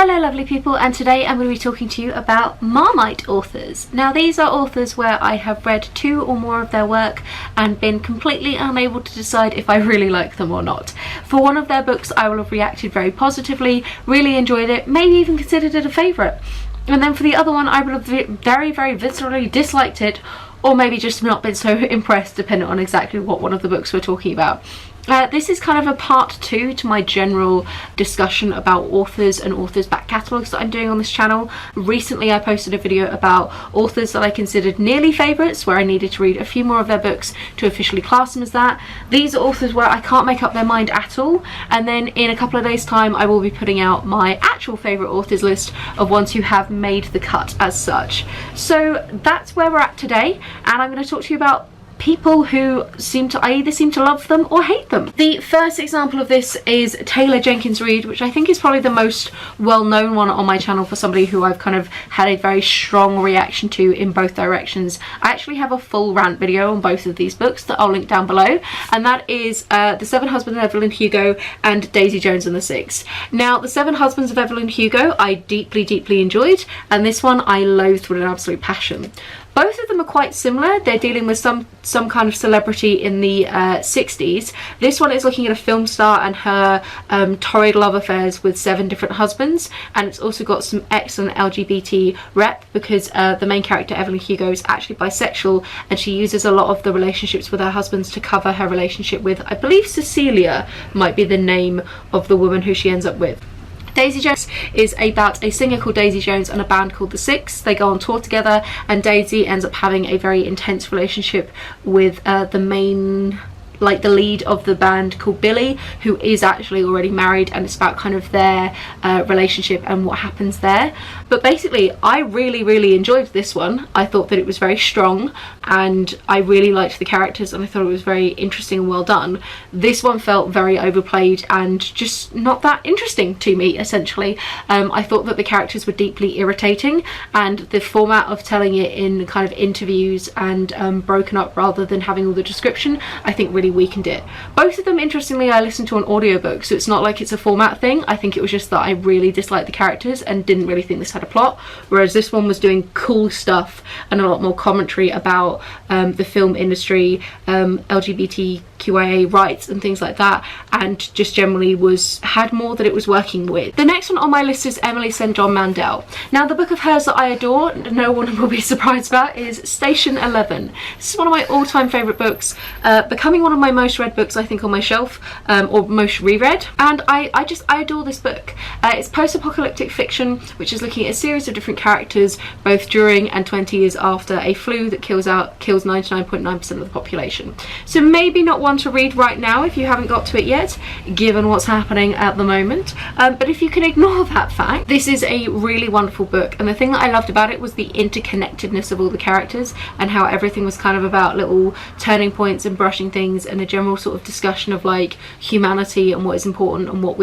Hello lovely people, and today I'm going to be talking to you about Marmite Authors. Now these are authors where I have read 2 or more of their work and been completely unable to decide if I really like them or not. For one of their books I will have reacted very positively, really enjoyed it, maybe even considered it a favourite. And then for the other one I will have very viscerally disliked it, or maybe just not been so impressed, depending on exactly what one of the books we're talking about. This is kind of a part 2 to my general discussion about authors and authors' back catalogues that I'm doing on this channel. Recently I posted a video about authors that I considered nearly favourites, where I needed to read a few more of their books to officially class them as that. These are authors where I can't make up their mind at all, and then in a couple of days time I will be putting out my actual favourite authors list of ones who have made the cut as such. So that's where we're at today, and I'm going to talk to you about people who either seem to love them or hate them. The first example of this is Taylor Jenkins Reid, which I think is probably the most well-known one on my channel for somebody who I've kind of had a very strong reaction to in both directions. I actually have a full rant video on both of these books that I'll link down below, and that is The Seven Husbands of Evelyn Hugo and Daisy Jones and the Six. Now The Seven Husbands of Evelyn Hugo I deeply enjoyed, and this one I loathed with an absolute passion. Both of them are quite similar. They're dealing with some kind of celebrity in the 60s. This one is looking at a film star and her torrid love affairs with 7 different husbands, and it's also got some excellent LGBT rep because the main character Evelyn Hugo is actually bisexual, and she uses a lot of the relationships with her husbands to cover her relationship with, I believe Cecilia might be the name of the woman who she ends up with. Daisy Jones is about a singer called Daisy Jones and a band called The Six. They go on tour together, and Daisy ends up having a very intense relationship with the lead of the band called Billy, who is actually already married, and it's about kind of their relationship and what happens there. But basically I really enjoyed this one. I thought that it was very strong, and I really liked the characters, and I thought it was very interesting and well done. This one felt very overplayed and just not that interesting to me, essentially. I thought that the characters were deeply irritating, and the format of telling it in kind of interviews and broken up rather than having all the description, I think really weakened it. Both of them, interestingly, I listened to on audiobook, so it's not like it's a format thing. I think it was just that I really disliked the characters and didn't really think this had a plot, whereas this one was doing cool stuff and a lot more commentary about the film industry, LGBTQIA rights and things like that, and just generally had more that it was working with. The next one on my list is Emily St. John Mandel. Now the book of hers that I adore, no one will be surprised about, is Station 11. This is one of my all-time favourite books, becoming one of my most read books I think on my shelf, or most reread, and I adore this book. It's post-apocalyptic fiction which is looking at a series of different characters both during and 20 years after a flu that kills 99.9% of the population. So maybe not one to read right now if you haven't got to it yet, given what's happening at the moment, but if you can ignore that fact, this is a really wonderful book. And the thing that I loved about it was the interconnectedness of all the characters, and how everything was kind of about little turning points and brushing things, and a general sort of discussion of like humanity and what is important and what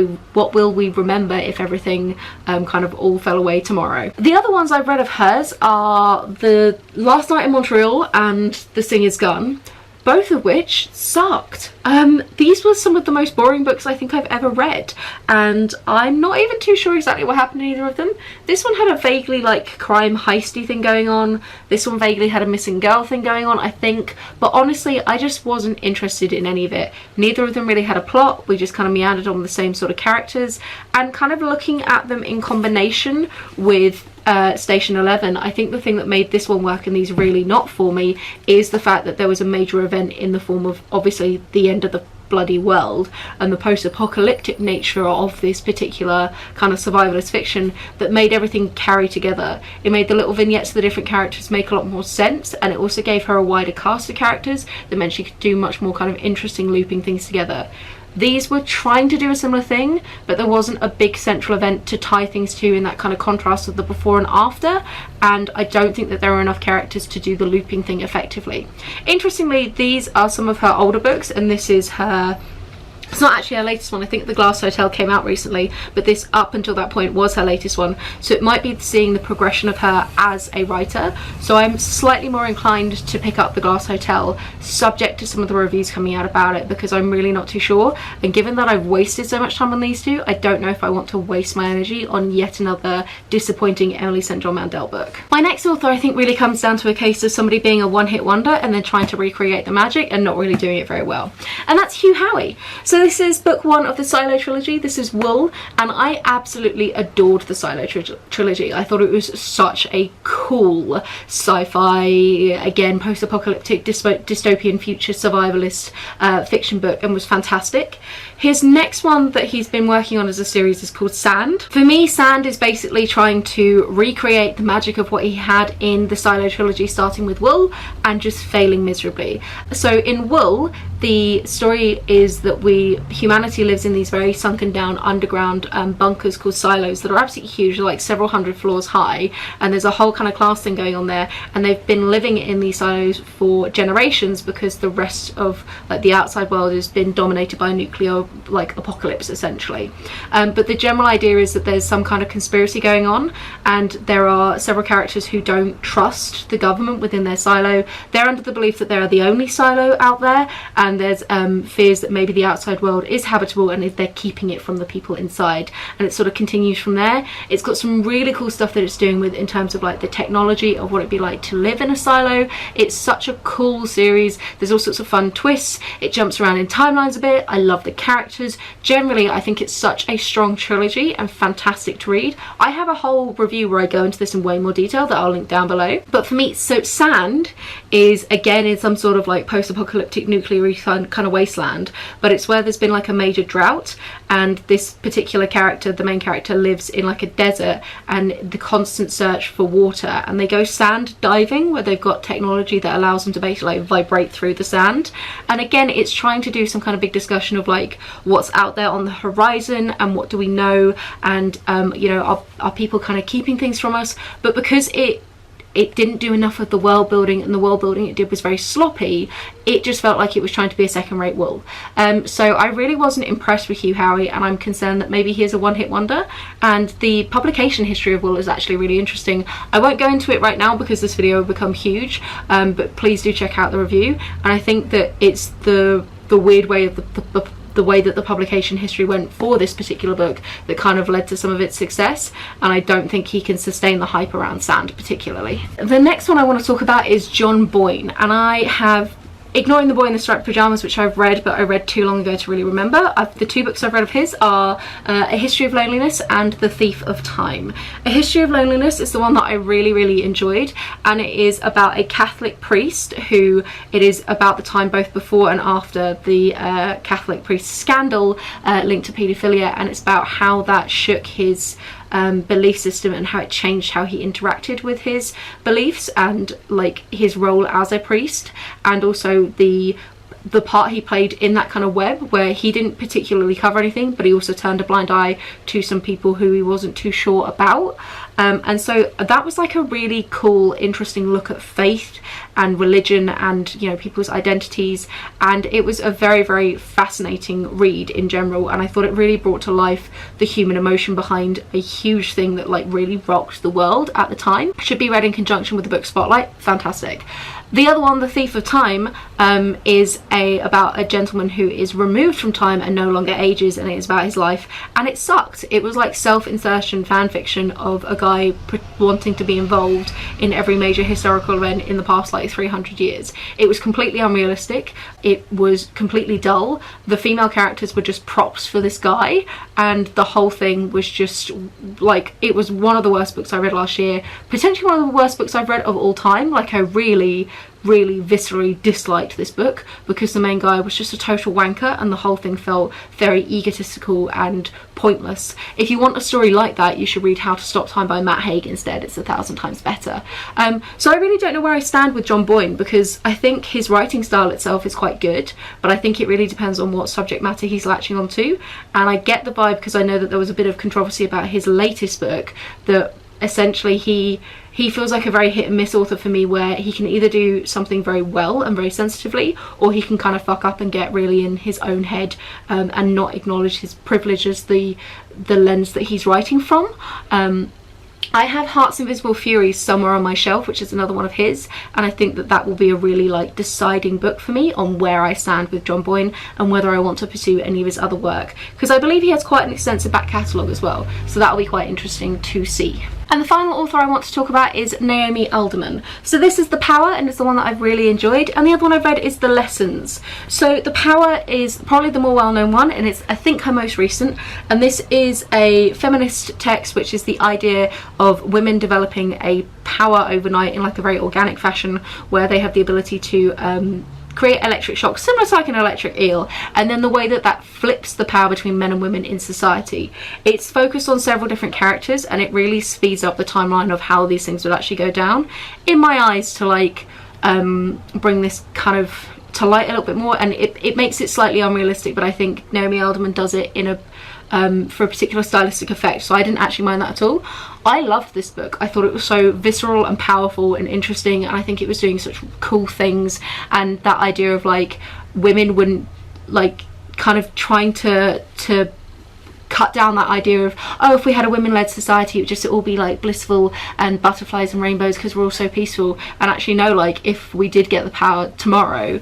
will we remember if everything kind of all fell away tomorrow. The other ones I've read of hers are The Last Night in Montreal and The Singer's Gun, both of which sucked. These were some of the most boring books I think I've ever read, and I'm not even too sure exactly what happened in either of them. This one had a vaguely like crime heisty thing going on. This one vaguely had a missing girl thing going on, I think, but honestly I just wasn't interested in any of it. Neither of them really had a plot. We just kind of meandered on the same sort of characters, and kind of looking at them in combination with Station 11, I think the thing that made this one work and these really not for me is the fact that there was a major event in the form of obviously the end of the bloody world and the post-apocalyptic nature of this particular kind of survivalist fiction that made everything carry together. It made the little vignettes of the different characters make a lot more sense, and it also gave her a wider cast of characters that meant she could do much more kind of interesting looping things together. These were trying to do a similar thing, but there wasn't a big central event to tie things to in that kind of contrast of the before and after, and I don't think that there are enough characters to do the looping thing effectively. Interestingly, these are some of her older books, and this is her It's not actually her latest one. I think The Glass Hotel came out recently, but this up until that point was her latest one. So it might be seeing the progression of her as a writer. So I'm slightly more inclined to pick up The Glass Hotel, subject to some of the reviews coming out about it, because I'm really not too sure. And given that I've wasted so much time on these two, I don't know if I want to waste my energy on yet another disappointing Emily St. John Mandel book. My next author, I think, really comes down to a case of somebody being a one-hit wonder and then trying to recreate the magic and not really doing it very well. And that's Hugh Howey. So this is book one of the Silo trilogy. This is Wool, and I absolutely adored the Silo trilogy. I thought it was such a cool sci-fi, again, post-apocalyptic, dystopian future survivalist fiction book, and was fantastic. His next one that he's been working on as a series is called Sand. For me, Sand is basically trying to recreate the magic of what he had in the Silo trilogy, starting with Wool and just failing miserably. So in Wool, the story is that humanity lives in these very sunken down underground bunkers called silos that are absolutely huge, like several hundred floors high, and there's a whole kind of class thing going on there, and they've been living in these silos for generations because the rest of the outside world has been dominated by a nuclear apocalypse essentially. But the general idea is that there's some kind of conspiracy going on, and there are several characters who don't trust the government within their silo. They're under the belief that they're the only silo out there, and there's fears that maybe the outside world is habitable and if they're keeping it from the people inside, and it sort of continues from there. It's got some really cool stuff that it's doing with in terms of the technology of what it'd be like to live in a silo. It's such a cool series. There's all sorts of fun twists. It jumps around in timelines a bit. I love the characters. Generally, I think it's such a strong trilogy and fantastic to read. I have a whole review where I go into this in way more detail that I'll link down below. But for me, so Sand is again in some sort of post-apocalyptic nuclear kind of wasteland, but it's where there's been a major drought, and this particular character, the main character, lives in a desert and the constant search for water, and they go sand diving where they've got technology that allows them to basically vibrate through the sand. And again, it's trying to do some kind of big discussion of what's out there on the horizon and what do we know, and you know, are people kind of keeping things from us? But because it didn't do enough of the world building, and the world building it did was very sloppy, it just felt like it was trying to be a second-rate Wool. So I really wasn't impressed with Hugh Howey, and I'm concerned that maybe he is a one-hit wonder. And the publication history of Wool is actually really interesting. I won't go into it right now because this video will become huge, but please do check out the review. And I think that it's the weird way of the way that the publication history went for this particular book that kind of led to some of its success, and I don't think he can sustain the hype around Sand particularly. The next one I want to talk about is John Boyne, and I have Ignoring the Boy in the Striped Pyjamas, which I've read, but I read too long ago to really remember. The two books I've read of his are A History of Loneliness and The Thief of Time. A History of Loneliness is the one that I really enjoyed, and it is about a Catholic priest who, it is about the time both before and after the Catholic priest scandal linked to paedophilia, and it's about how that shook his belief system and how it changed how he interacted with his beliefs and his role as a priest, and also the part he played in that kind of web where he didn't particularly cover anything, but he also turned a blind eye to some people who he wasn't too sure about. And so that was a really cool, interesting look at faith and religion and, you know, people's identities, and it was a very fascinating read in general, and I thought it really brought to life the human emotion behind a huge thing that really rocked the world at the time. Should be read in conjunction with the book Spotlight. Fantastic. The other one, The Thief of Time, is about a gentleman who is removed from time and no longer ages, and it is about his life, and it sucked. It was self-insertion fan fiction of a guy wanting to be involved in every major historical event in the past 300 years. It was completely unrealistic. It was completely dull. The female characters were just props for this guy, and the whole thing was just it was one of the worst books I read last year, potentially one of the worst books I've read of all time. I really viscerally disliked this book because the main guy was just a total wanker, and the whole thing felt very egotistical and pointless. If you want a story like that, you should read How to Stop Time by Matt Haig instead. It's 1,000 times better. So I really don't know where I stand with John Boyne, because I think his writing style itself is quite good, but I think it really depends on what subject matter he's latching onto. And I get the vibe, because I know that there was a bit of controversy about his latest book, that essentially he feels like a very hit and miss author for me, where he can either do something very well and very sensitively, or he can kind of fuck up and get really in his own head and not acknowledge his privilege as the lens that he's writing from. I have Heart's Invisible Furies somewhere on my shelf, which is another one of his, and I think that that will be a really like deciding book for me on where I stand with John Boyne and whether I want to pursue any of his other work, because I believe he has quite an extensive back catalogue as well, so that will be quite interesting to see. And the final author I want to talk about is Naomi Alderman. So this is The Power, and it's the one that I've really enjoyed, and the other one I've read is The Lessons. So The Power is probably the more well-known one, and it's I think her most recent, and this is a feminist text, which is the idea of women developing a power overnight in like a very organic fashion, where they have the ability to create electric shocks, similar to like an electric eel, and then the way that that flips the power between men and women in society. It's focused on several different characters, and it really speeds up the timeline of how these things would actually go down, in my eyes, to like bring this kind of to light a little bit more, and it makes it slightly unrealistic, but I think Naomi Alderman does it in a for a particular stylistic effect, so I didn't actually mind that at all. I loved this book. I thought it was so visceral and powerful and interesting, and I think it was doing such cool things, and that idea of like women wouldn't like kind of trying to cut down that idea of, oh, if we had a women-led society, it would just all be like blissful and butterflies and rainbows because we're all so peaceful. And actually no, like if we did get the power tomorrow,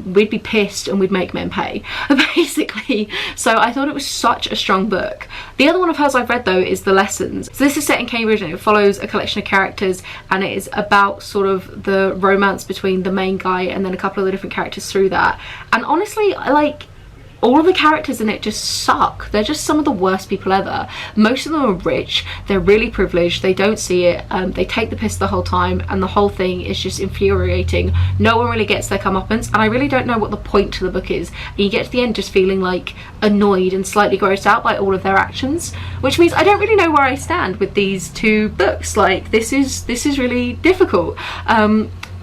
we'd be pissed and we'd make men pay, basically. So I thought it was such a strong book. The other one of hers I've read though is The Lessons. So this is set in Cambridge, and it follows a collection of characters, and it is about sort of the romance between the main guy and then a couple of the different characters through that. And honestly, all of the characters in it just suck. They're just some of the worst people ever. Most of them are rich, they're really privileged, they don't see it, they take the piss the whole time, and the whole thing is just infuriating. No one really gets their comeuppance, and I really don't know what the point to the book is. And you get to the end just feeling like annoyed and slightly grossed out by all of their actions, which means I don't really know where I stand with these two books. Like this is really difficult.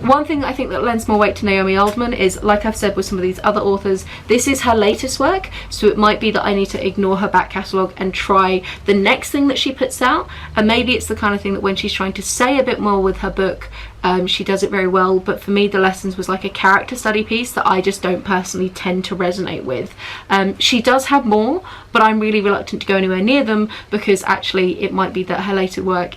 One thing I think that lends more weight to Naomi Alderman is, like I've said with some of these other authors, this is her latest work, so it might be that I need to ignore her back catalogue and try the next thing that she puts out, and maybe it's the kind of thing that when she's trying to say a bit more with her book, she does it very well. But for me, The Lessons was like a character study piece that I just don't personally tend to resonate with. She does have more, but I'm really reluctant to go anywhere near them, because actually it might be that her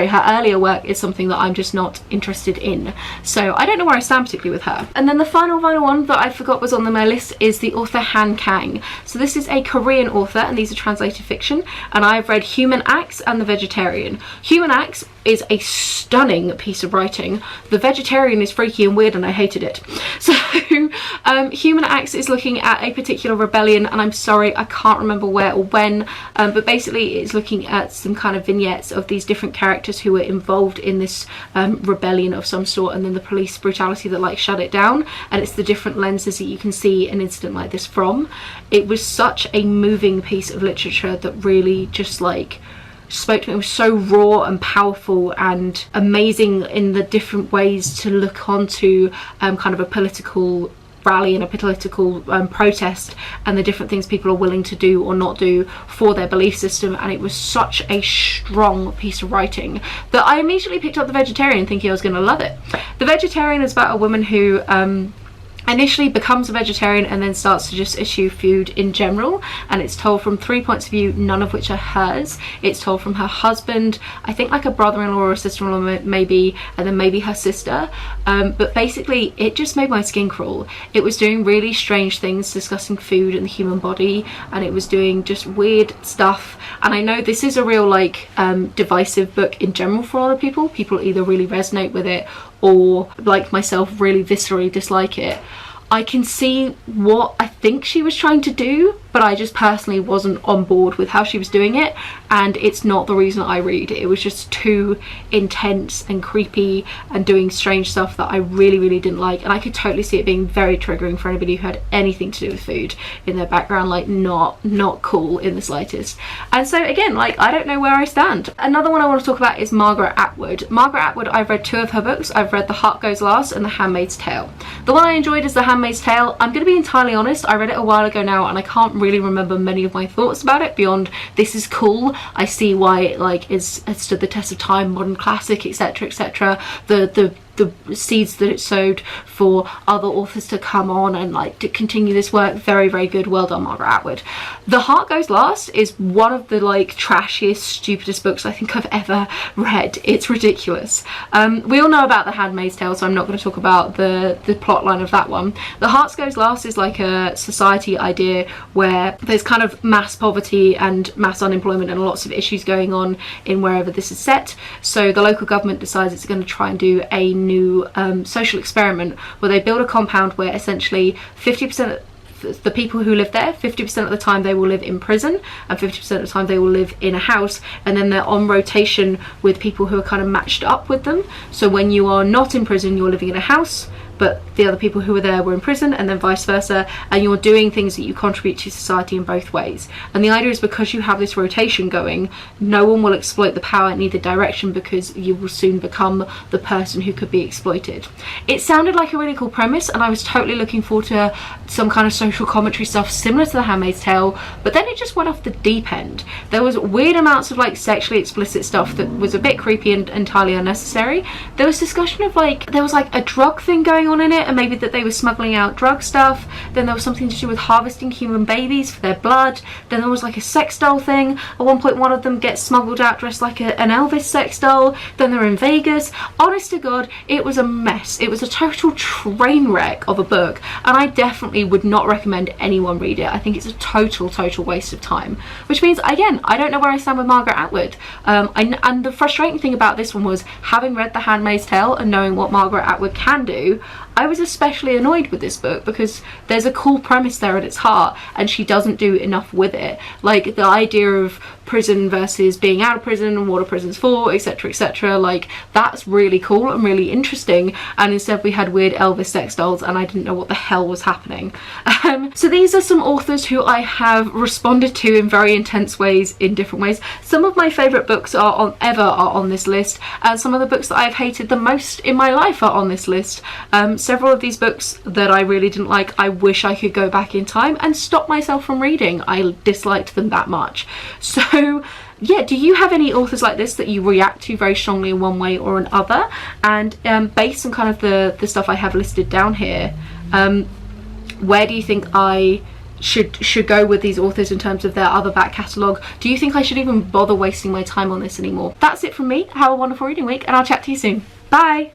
her earlier work is something that I'm just not interested in. So I don't know where I stand particularly with her. And then the final one that I forgot was on my list is the author Kang. So this is a Korean author, and these are translated fiction, and I've read Human Acts and The Vegetarian. Human Acts is a stunning piece of writing. The Vegetarian is freaky and weird, and I hated it. So Human Acts is looking at a particular rebellion, and I'm sorry, I can't remember where or when, but basically it's looking at some kind of vignettes of these different characters who were involved in this rebellion of some sort, and then the police brutality that like shut it down, and it's the different lenses that you can see an incident like this from. It was such a moving piece of literature that really just like spoke to me. It was so raw and powerful and amazing in the different ways to look onto kind of a political rally and a political protest, and the different things people are willing to do or not do for their belief system. And it was such a strong piece of writing that I immediately picked up The Vegetarian thinking I was going to love it. The Vegetarian is about a woman who initially becomes a vegetarian and then starts to just eschew food in general, and it's told from 3 points of view, none of which are hers. It's told from her husband, I think like a brother-in-law or a sister-in-law maybe, and then maybe her sister, but basically it just made my skin crawl. It was doing really strange things discussing food and the human body, and it was doing just weird stuff. And I know this is a real like divisive book in general for a lot of people. People either really resonate with it or, like myself, really viscerally dislike it. I can see what I think she was trying to do, but I just personally wasn't on board with how she was doing it, and it's not the reason I read. It was just too intense and creepy and doing strange stuff that I really didn't like, and I could totally see it being very triggering for anybody who had anything to do with food in their background, like not cool in the slightest. And so again, like I don't know where I stand. Another one I want to talk about is Margaret Atwood. Margaret Atwood, I've read 2 of her books. I've read The Heart Goes Last and The Handmaid's Tale. The one I enjoyed is The Handmaid's Tale. I'm going to be entirely honest, I read it a while ago now and I can't really remember many of my thoughts about it beyond this is cool, I see why it like has stood the test of time, modern classic, etc, etc. The seeds that it sowed for other authors to come on and like to continue this work. Very, very good. Well done, Margaret Atwood. The Heart Goes Last is one of the like trashiest, stupidest books I think I've ever read. It's ridiculous. We all know about The Handmaid's Tale, so I'm not going to talk about the plot line of that one. The Heart Goes Last is like a society idea where there's kind of mass poverty and mass unemployment and lots of issues going on in wherever this is set. So the local government decides it's going to try and do a new social experiment where they build a compound where essentially 50% of the people who live there, 50% of the time they will live in prison and 50% of the time they will live in a house, and then they're on rotation with people who are kind of matched up with them. So when you are not in prison, you're living in a house, but the other people who were there were in prison, and then vice versa, and you're doing things that you contribute to society in both ways. And the idea is because you have this rotation going, no one will exploit the power in either direction because you will soon become the person who could be exploited. It sounded like a really cool premise, and I was totally looking forward to some kind of social commentary stuff similar to The Handmaid's Tale, but then it just went off the deep end. There was weird amounts of like sexually explicit stuff that was a bit creepy and entirely unnecessary. There was discussion of like, there was like a drug thing going on in it, and maybe that they were smuggling out drug stuff. Then there was something to do with harvesting human babies for their blood. Then there was like a sex doll thing. At one point one of them gets smuggled out dressed like an Elvis sex doll. Then they're in Vegas. Honest to God, it was a mess. It was a total train wreck of a book, and I definitely would not recommend anyone read it. I think it's a total waste of time, which means again I don't know where I stand with Margaret Atwood. And the frustrating thing about this one was, having read The Handmaid's Tale and knowing what Margaret Atwood can do, I was especially annoyed with this book because there's a cool premise there at its heart and she doesn't do enough with it. Like the idea of prison versus being out of prison and what are prisons for, etc, etc, like that's really cool and really interesting, and instead we had weird Elvis sex dolls and I didn't know what the hell was happening. So these are some authors who I have responded to in very intense ways, in different ways. Some of my favourite books are on this list, and some of the books that I've hated the most in my life are on this list. Several of these books that I really didn't like, I wish I could go back in time and stop myself from reading. I disliked them that much. So yeah, do you have any authors like this that you react to very strongly in one way or another? And based on kind of the stuff I have listed down here, where do you think I should go with these authors in terms of their other back catalogue? Do you think I should even bother wasting my time on this anymore? That's it from me. Have a wonderful reading week, and I'll chat to you soon. Bye!